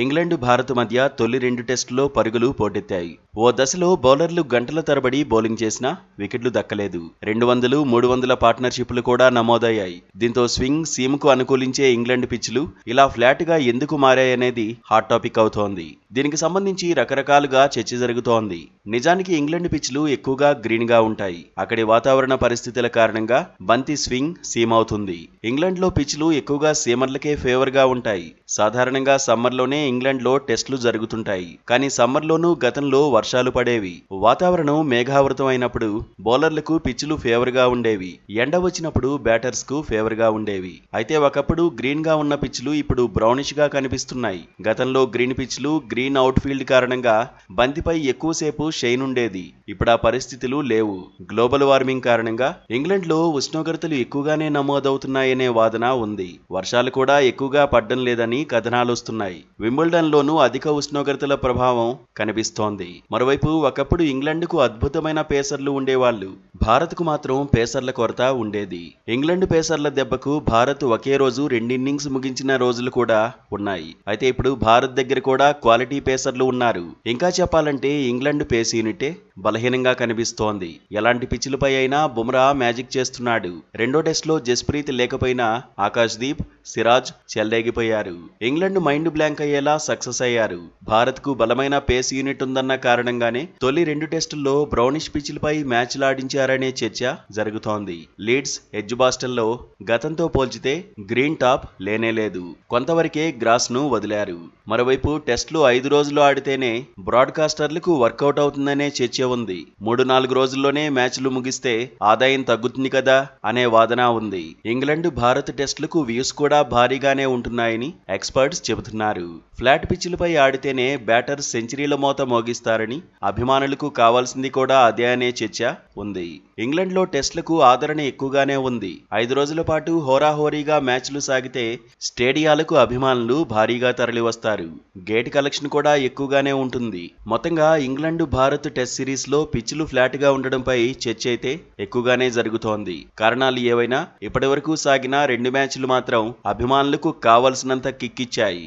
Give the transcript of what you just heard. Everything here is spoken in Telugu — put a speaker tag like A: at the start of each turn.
A: ఇంగ్లాండ్ భారత్ మధ్య తొలి 2 టెస్టుల్లో పరుగులు పోటెత్తాయి. ఓ దశలో బౌలర్లు గంటల తరబడి బౌలింగ్ చేసినా వికెట్లు దక్కలేదు. 200, 300 పార్ట్నర్షిప్లు కూడా నమోదయ్యాయి. దీంతో స్వింగ్ సీమ్కు అనుకూలించే ఇంగ్లాండ్ పిచ్లు ఇలా ఫ్లాట్ గా ఎందుకు మారాయనేది హాట్ టాపిక్ అవుతోంది. దీనికి సంబంధించి రకరకాలుగా చర్చ జరుగుతోంది. నిజానికి ఇంగ్లాండ్ పిచ్లు ఎక్కువగా గ్రీన్ గా ఉంటాయి. అక్కడి వాతావరణ పరిస్థితుల కారణంగా బంతి స్వింగ్ సీమ్ అవుతుంది. ఇంగ్లాండ్ లో పిచ్లు ఎక్కువగా సీమర్లకే ఫేవర్ గా ఉంటాయి. సాధారణంగా సమ్మర్లోనే ఇంగ్లాండ్లో టెస్టులు జరుగుతుంటాయి. కానీ సమ్మర్లోనూ గతంలో వర్షాలు పడేవి. వాతావరణం మేఘావృతం అయినప్పుడు బౌలర్లకు పిచ్లు ఫేవర్ గా ఉండేవి. ఎండ వచ్చినప్పుడు బ్యాటర్స్ కు ఫేవర్ గా ఉండేవి. అయితే ఒకప్పుడు గ్రీన్ గా ఉన్న పిచ్లు ఇప్పుడు బ్రౌనిష్ గా కనిపిస్తున్నాయి. గతంలో గ్రీన్ పిచ్లు, గ్రీన్ అవుట్ ఫీల్డ్ కారణంగా బంతిపై ఎక్కువసేపు షైన్ ఉండేది. ఇప్పుడు ఆ పరిస్థితులు లేవు. గ్లోబల్ వార్మింగ్ కారణంగా ఇంగ్లాండ్లో ఉష్ణోగ్రతలు ఎక్కువగానే నమోదవుతున్నాయనే వాదన ఉంది. వర్షాలు కూడా ఎక్కువగా పడ్డం లేదని కథనాలొస్తున్నాయి. వింబుల్డన్లోనూ అధిక ఉష్ణోగ్రతల ప్రభావం కనిపిస్తోంది. మరోవైపు ఒకప్పుడు ఇంగ్లాండ్కు అద్భుతమైన పేసర్లు ఉండేవాళ్లు. భారత్కు మాత్రం పేసర్ల కొరత ఉండేది. ఇంగ్లాండ్ పేసర్ల దెబ్బకు భారత్ ఒకే రోజు 2 ఇన్నింగ్స్ ముగించిన రోజులు కూడా ఉన్నాయి. అయితే ఇప్పుడు భారత్ దగ్గర కూడా క్వాలిటీ పేసర్లు ఉన్నారు. ఇంకా చెప్పాలంటే ఇంగ్లాండ్ పేస్ యూనిటే బలహీనంగా కనిపిస్తోంది. ఎలాంటి పిచ్లపై అయినా బుమ్రా మ్యాజిక్ చేస్తున్నాడు. రెండో టెస్టులో జస్ప్రీత్ లేకపోయినా ఆకాశ్దీప్, సిరాజ్ చెలరేగిపోయారు. ఇంగ్లాండ్ మైండ్ బ్లాంక్ అయ్యేలా సక్సెస్ అయ్యారు. భారత్కు బలమైన పేస్ యూనిట్ ఉందన్న కారణంగానే తొలి 2 టెస్టుల్లో బ్రౌనిష్ పిచ్లపై మ్యాచ్లాడించారనే చర్చ జరుగుతోంది. లీడ్స్, ఎడ్జ్బాస్టన్లో గతంతో పోల్చితే గ్రీన్ టాప్ లేనేలేదు. కొంతవరకే గ్రాస్ ను వదిలారు. మరోవైపు టెస్టులు 5 రోజులు ఆడితేనే బ్రాడ్కాస్టర్లకు వర్కౌట్ అవుతుందనే చర్చ ఉంది. 3-4 రోజుల్లోనే మ్యాచ్లు ముగిస్తే ఆదాయం తగ్గుతుంది కదా అనే వాదన ఉంది. ఇంగ్లాండ్ భారత్ టెస్టులకు వ్యూస్ కూడా భారీగానే ఉంటున్నాయని ఎక్స్పర్ట్స్ చెబుతున్నారు. ఫ్లాట్ పిచ్లపై ఆడితేనే బ్యాటర్ సెంచరీల మోత మోగిస్తారని, అభిమానులకు కావాల్సింది కూడా అదే అనే చర్చ ఉంది. ఇంగ్లాండ్లో టెస్టులకు ఆదరణ ఎక్కువగానే ఉంది. 5 రోజుల పాటు హోరాహోరీగా మ్యాచ్లు సాగితే స్టేడియాలకు అభిమానులు భారీగా తరలివస్తారు. గేట్ కలెక్షన్ కూడా ఎక్కువగానే ఉంటుంది. మొత్తంగా ఇంగ్లాండ్ భారత్ టెస్ట్ సిరీస్ లో పిచ్లు ఫ్లాట్ గా ఉండడంపై చర్చ అయితే ఎక్కువగానే జరుగుతోంది. కారణాలు ఏవైనా ఇప్పటివరకు సాగిన 2 మ్యాచ్లు మాత్రం అభిమానులకు కావలసినంత కిక్కిచ్చాయి.